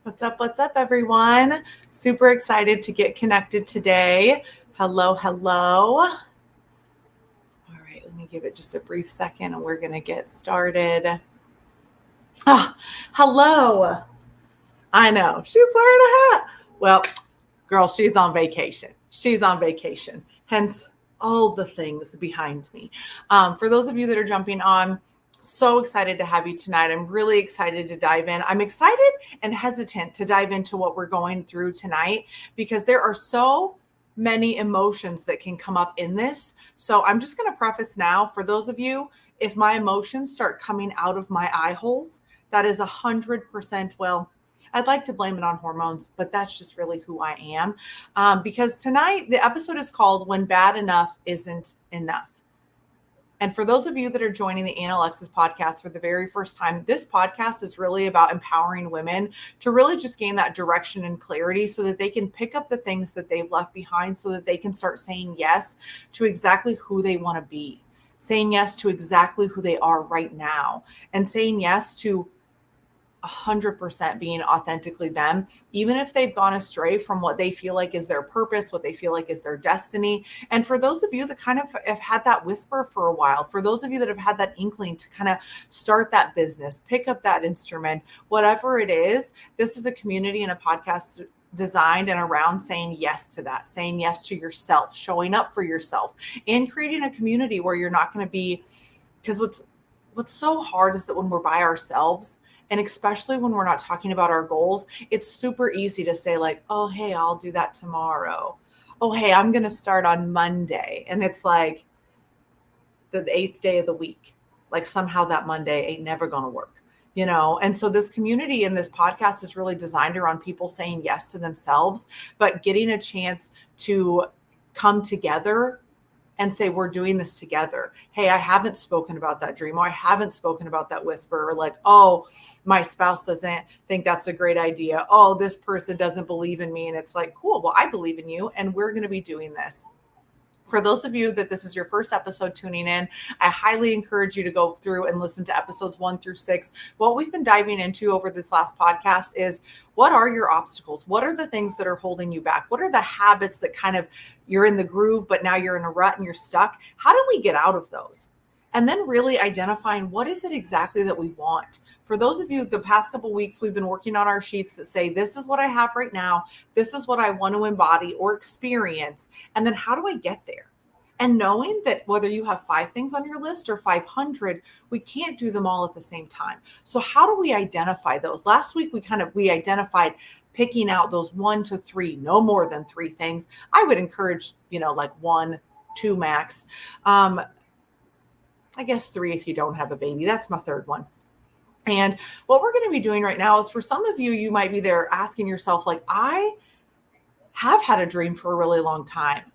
What's up, everyone? Super excited to get connected today. Hello. All right, let me give it just a brief second and we're going to get started. Hello. I know, she's wearing a hat. Well, girl, she's on vacation. Hence all the things behind me. For those of you that are jumping on, so excited to have you tonight. I'm really excited to dive in. I'm excited and hesitant to dive into what we're going through tonight because there are so many emotions that can come up in this. So I'm just going to preface now for those of you, if my emotions start coming out of my eye holes, that is 100%, well, I'd like to blame it on hormones, but that's just really who I am. Because tonight, the episode is called When Bad Enough Isn't Enough. And for those of you that are joining the Anna Alexis Podcast for the very first time, this podcast is really about empowering women to really just gain that direction and clarity so that they can pick up the things that they've left behind so that they can start saying yes to exactly who they want to be, saying yes to exactly who they are right now, and saying yes to 100% being authentically them, even if they've gone astray from what they feel like is their purpose, what they feel like is their destiny. And for those of you that kind of have had that whisper for a while, for those of you that have had that inkling to kind of start that business, pick up that instrument, whatever it is, this is a community and a podcast designed and around saying yes to that, saying yes to yourself, showing up for yourself, and creating a community where you're not going to be, because what's so hard is that when we're by ourselves, and especially when we're not talking about our goals, it's super easy to say like, oh, hey, I'll do that tomorrow. Oh, hey, I'm going to start on Monday. And it's like the 8th day of the week. Like somehow that Monday ain't never going to work, you know? And so this community and this podcast is really designed around people saying yes to themselves, but getting a chance to come together and say, we're doing this together. Hey, I haven't spoken about that dream, or I haven't spoken about that whisper, or like, oh, my spouse doesn't think that's a great idea. Oh, this person doesn't believe in me. And it's like, cool, well, I believe in you and we're going to be doing this. For those of you that this is your first episode tuning in, I highly encourage you to go through and listen to episodes 1 through 6. What we've been diving into over this last podcast is, what are your obstacles? What are the things that are holding you back? What are the habits that kind of you're in the groove, but now you're in a rut and you're stuck? How do we get out of those? And then really identifying what is it exactly that we want. For those of you, the past couple of weeks, we've been working on our sheets that say, this is what I have right now. This is what I want to embody or experience. And then how do I get there? And knowing that whether you have 5 things on your list or 500, we can't do them all at the same time. So how do we identify those? Last week, we identified picking out those 1 to 3, no more than 3 things. I would encourage, like 1, 2 max. I guess 3 if you don't have a baby. That's my third one. And what we're going to be doing right now is, for some of you, you might be there asking yourself, like, I have had a dream for a really long time.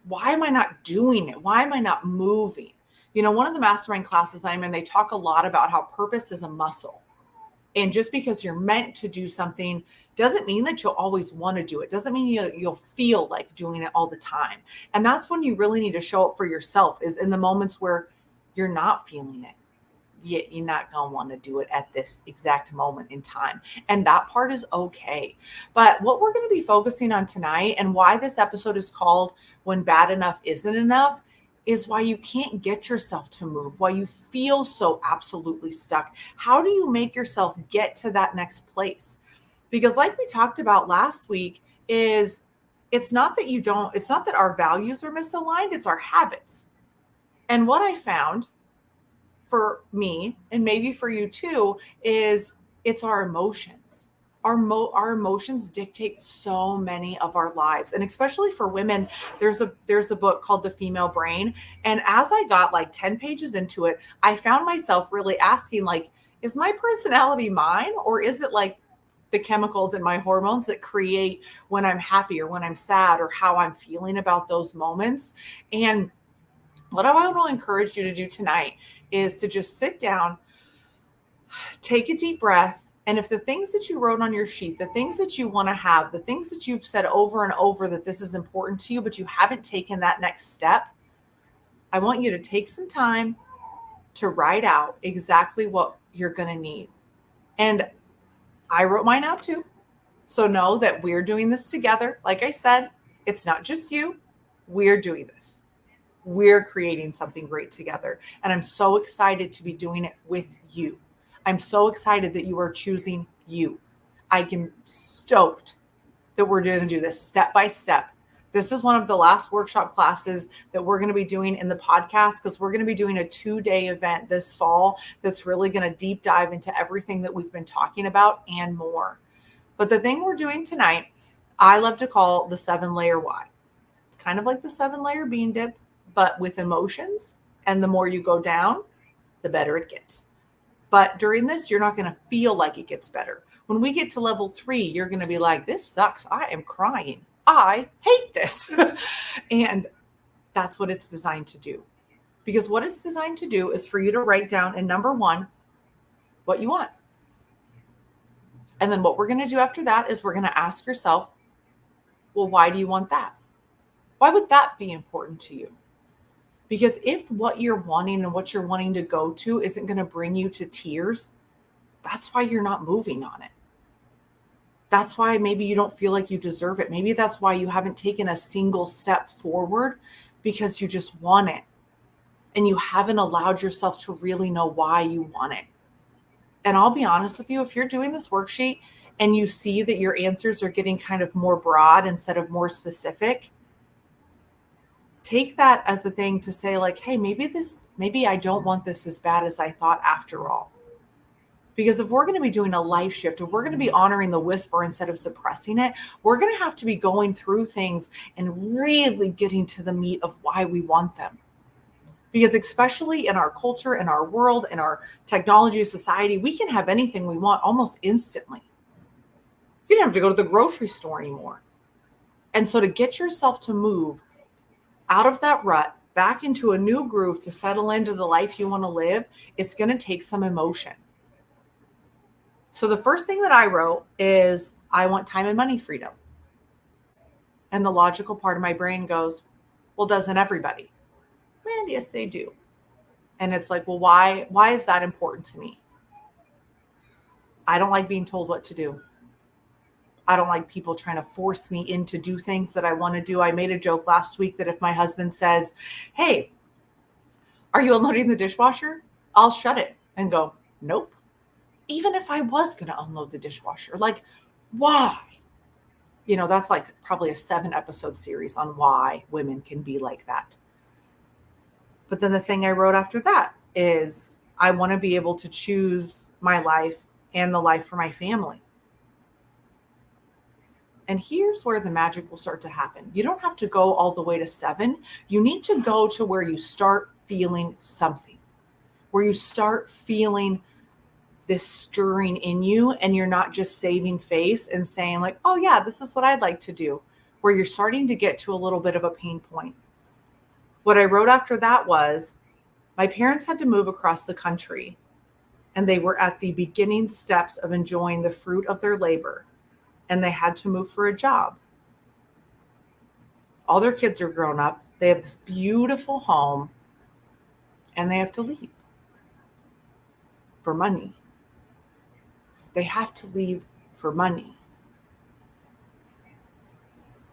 Why am I not doing it? Why am I not moving? One of the mastermind classes that I'm in, they talk a lot about how purpose is a muscle. And just because you're meant to do something doesn't mean that you'll always want to do it. Doesn't mean you'll feel like doing it all the time. And that's when you really need to show up for yourself, is in the moments where you're not feeling it. Yet you're not going to want to do it at this exact moment in time. And that part is okay. But what we're going to be focusing on tonight, and why this episode is called When Bad Enough Isn't Enough, is why you can't get yourself to move, why you feel so absolutely stuck. How do you make yourself get to that next place? Because like we talked about last week, it's not that our values are misaligned, it's our habits. And what I found for me, and maybe for you too, is it's our emotions. Our emotions dictate so many of our lives. And especially for women, there's a book called The Female Brain. And as I got like 10 pages into it, I found myself really asking, like, is my personality mine, or is it like the chemicals in my hormones that create when I'm happy or when I'm sad or how I'm feeling about those moments? And what I want to encourage you to do tonight is to just sit down, take a deep breath. And if the things that you wrote on your sheet, the things that you want to have, the things that you've said over and over that this is important to you, but you haven't taken that next step, I want you to take some time to write out exactly what you're going to need. And I wrote mine out too. So know that we're doing this together. Like I said, it's not just you. We're doing this. We're creating something great together. And I'm so excited to be doing it with you. I'm so excited that you are choosing you. I am stoked that we're going to do this step by step. This is one of the last workshop classes that we're going to be doing in the podcast, because we're going to be doing a 2-day event this fall that's really going to deep dive into everything that we've been talking about and more. But the thing we're doing tonight, I love to call the 7-layer why. It's kind of like the 7-layer bean dip, but with emotions. And the more you go down, the better it gets. But during this, you're not going to feel like it gets better. When we get to level 3, you're going to be like, this sucks. I am crying. I hate this. And that's what it's designed to do. Because what it's designed to do is for you to write down in number 1, what you want. And then what we're going to do after that is we're going to ask yourself, well, why do you want that? Why would that be important to you? Because if what you're wanting and what you're wanting to go to isn't going to bring you to tears, that's why you're not moving on it. That's why maybe you don't feel like you deserve it. Maybe that's why you haven't taken a single step forward, because you just want it. And you haven't allowed yourself to really know why you want it. And I'll be honest with you, if you're doing this worksheet and you see that your answers are getting kind of more broad instead of more specific, take that as the thing to say like, hey, maybe I don't want this as bad as I thought after all. Because if we're going to be doing a life shift, if we're going to be honoring the whisper instead of suppressing it, we're going to have to be going through things and really getting to the meat of why we want them. Because especially in our culture, in our world, in our technology society, we can have anything we want almost instantly. You don't have to go to the grocery store anymore. And so to get yourself to move out of that rut, back into a new groove, to settle into the life you want to live, it's going to take some emotion. So the first thing that I wrote is, I want time and money freedom. And the logical part of my brain goes, well, doesn't everybody? And yes, they do. And it's like, well, why is that important to me? I don't like being told what to do. I don't like people trying to force me into do things that I want to do. I made a joke last week that if my husband says, hey, are you unloading the dishwasher? I'll shut it and go, nope. Even if I was going to unload the dishwasher, like, why? That's like probably a 7-episode series on why women can be like that. But then the thing I wrote after that is, I want to be able to choose my life and the life for my family. And here's where the magic will start to happen. You don't have to go all the way to 7. You need to go to where you start feeling something, where you start feeling this stirring in you, and you're not just saving face and saying like, oh yeah, this is what I'd like to do, where you're starting to get to a little bit of a pain point. What I wrote after that was, my parents had to move across the country, and they were at the beginning steps of enjoying the fruit of their labor, and they had to move for a job. All their kids are grown up. They have this beautiful home, and they have to leave for money. They have to leave for money.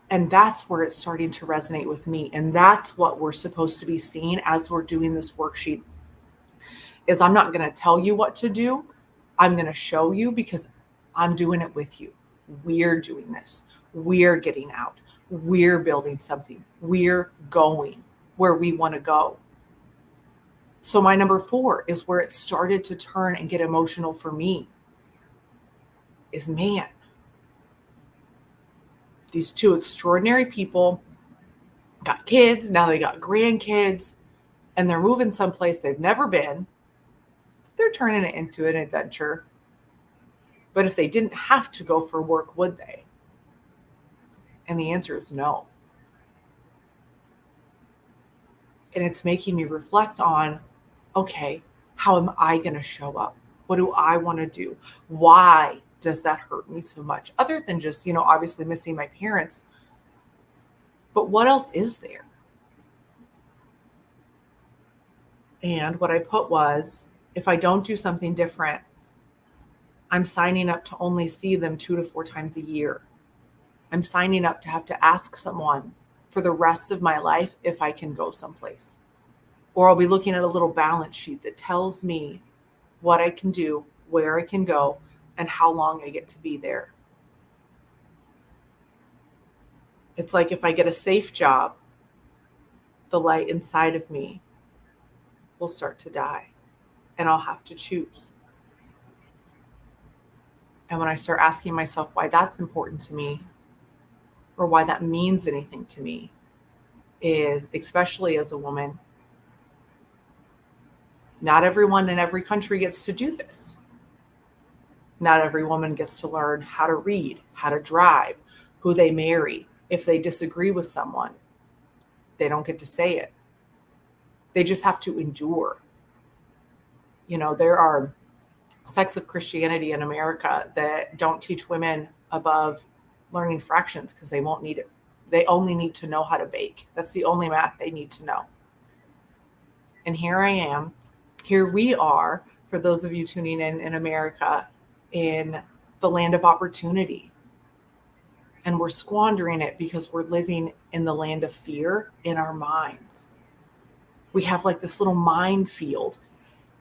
And that's where it's starting to resonate with me. And that's what we're supposed to be seeing as we're doing this worksheet, is I'm not going to tell you what to do. I'm going to show you, because I'm doing it with you. We're doing this. We're getting out. We're building something. We're going where we want to go. So my number 4 is where it started to turn and get emotional for me, is, man, these 2 extraordinary people got kids, now they got grandkids, and they're moving someplace they've never been. They're turning it into an adventure. But if they didn't have to go for work, would they? And the answer is no. And it's making me reflect on, okay, how am I going to show up? What do I want to do? Why does that hurt me so much? Other than just, obviously missing my parents. But what else is there? And what I put was, if I don't do something different, I'm signing up to only see them 2 to 4 times a year. I'm signing up to have to ask someone for the rest of my life if I can go someplace. Or I'll be looking at a little balance sheet that tells me what I can do, where I can go, and how long I get to be there. It's like if I get a safe job, the light inside of me will start to die, and I'll have to choose. And when I start asking myself why that's important to me, or why that means anything to me, is, especially as a woman, not everyone in every country gets to do this. Not every woman gets to learn how to read, how to drive, who they marry. If they disagree with someone, they don't get to say it. They just have to endure. There are sects of Christianity in America that don't teach women above learning fractions because they won't need it. They only need to know how to bake. That's the only math they need to know. And here we are, for those of you tuning in America, in the land of opportunity. And we're squandering it because we're living in the land of fear in our minds. We have like this little minefield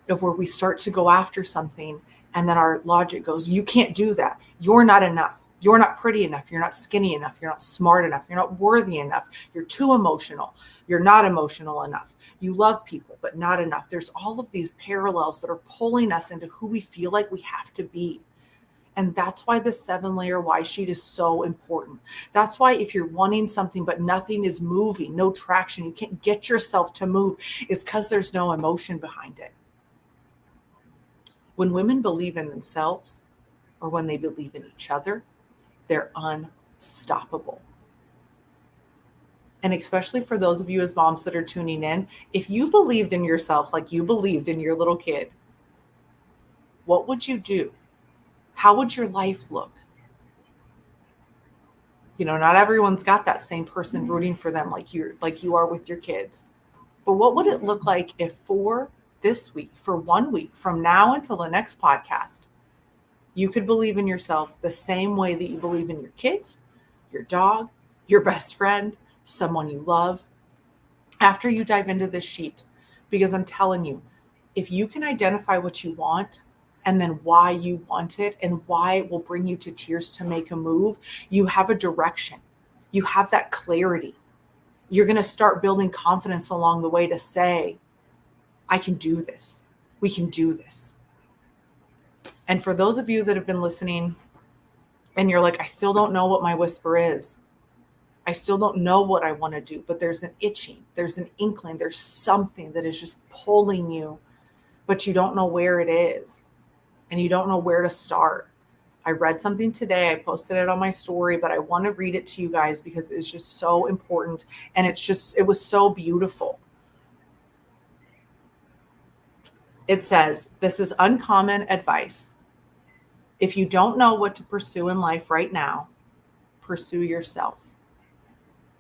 of where we start to go after something, and then our logic goes, you can't do that. You're not enough. You're not pretty enough. You're not skinny enough. You're not smart enough. You're not worthy enough. You're too emotional. You're not emotional enough. You love people, but not enough. There's all of these parallels that are pulling us into who we feel like we have to be. And that's why the 7-layer why sheet is so important. That's why if you're wanting something, but nothing is moving, no traction, you can't get yourself to move, it's because there's no emotion behind it. When women believe in themselves, or when they believe in each other, they're unstoppable. And especially for those of you as moms that are tuning in, if you believed in yourself like you believed in your little kid, what would you do? How would your life look? Not everyone's got that same person rooting for them like you are with your kids. But what would it look like if for this week, for 1 week, from now until the next podcast, you could believe in yourself the same way that you believe in your kids, your dog, your best friend, someone you love, after you dive into this sheet? Because I'm telling you, if you can identify what you want, and then why you want it, and why it will bring you to tears to make a move, you have a direction. You have that clarity. You're going to start building confidence along the way to say, I can do this. We can do this. And for those of you that have been listening and you're like, I still don't know what my whisper is. I still don't know what I want to do, but there's an itching, there's an inkling, there's something that is just pulling you, but you don't know where it is. And you don't know where to start. I read something today. I posted it on my story, but I want to read it to you guys because it's just so important. And it was so beautiful. It says, this is uncommon advice. If you don't know what to pursue in life right now, pursue yourself.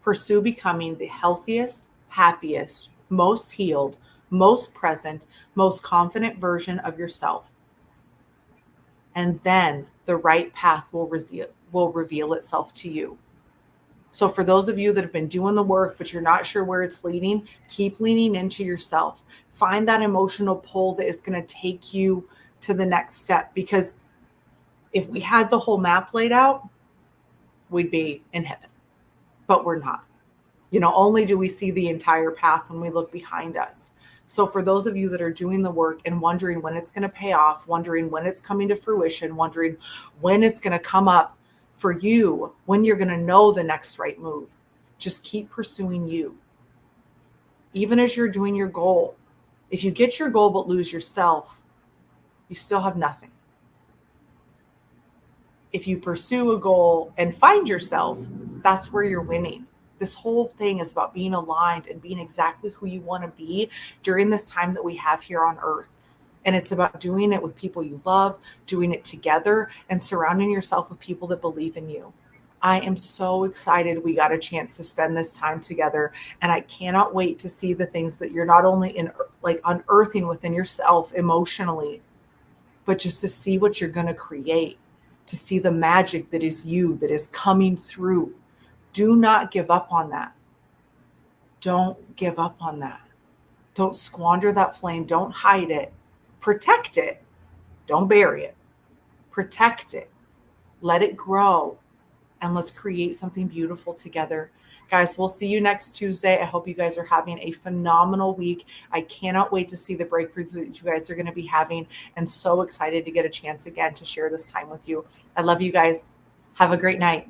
Pursue becoming the healthiest, happiest, most healed, most present, most confident version of yourself. And then the right path will reveal itself to you. So for those of you that have been doing the work, but you're not sure where it's leading, keep leaning into yourself. Find that emotional pull that is going to take you to the next step. Because if we had the whole map laid out, we'd be in heaven. But we're not. Only do we see the entire path when we look behind us. So for those of you that are doing the work and wondering when it's going to pay off, wondering when it's coming to fruition, wondering when it's going to come up for you, when you're going to know the next right move, just keep pursuing you. Even as you're doing your goal, if you get your goal but lose yourself, you still have nothing. If you pursue a goal and find yourself, that's where you're winning. This whole thing is about being aligned and being exactly who you want to be during this time that we have here on earth. And it's about doing it with people you love, doing it together, and surrounding yourself with people that believe in you. I am so excited we got a chance to spend this time together. And I cannot wait to see the things that you're not only unearthing within yourself emotionally, but just to see what you're going to create, to see the magic that is you, that is coming through. Do not give up on that. Don't give up on that. Don't squander that flame. Don't hide it. Protect it. Don't bury it. Protect it. Let it grow. And let's create something beautiful together. Guys, we'll see you next Tuesday. I hope you guys are having a phenomenal week. I cannot wait to see the breakthroughs that you guys are going to be having, and so excited to get a chance again to share this time with you. I love you guys. Have a great night.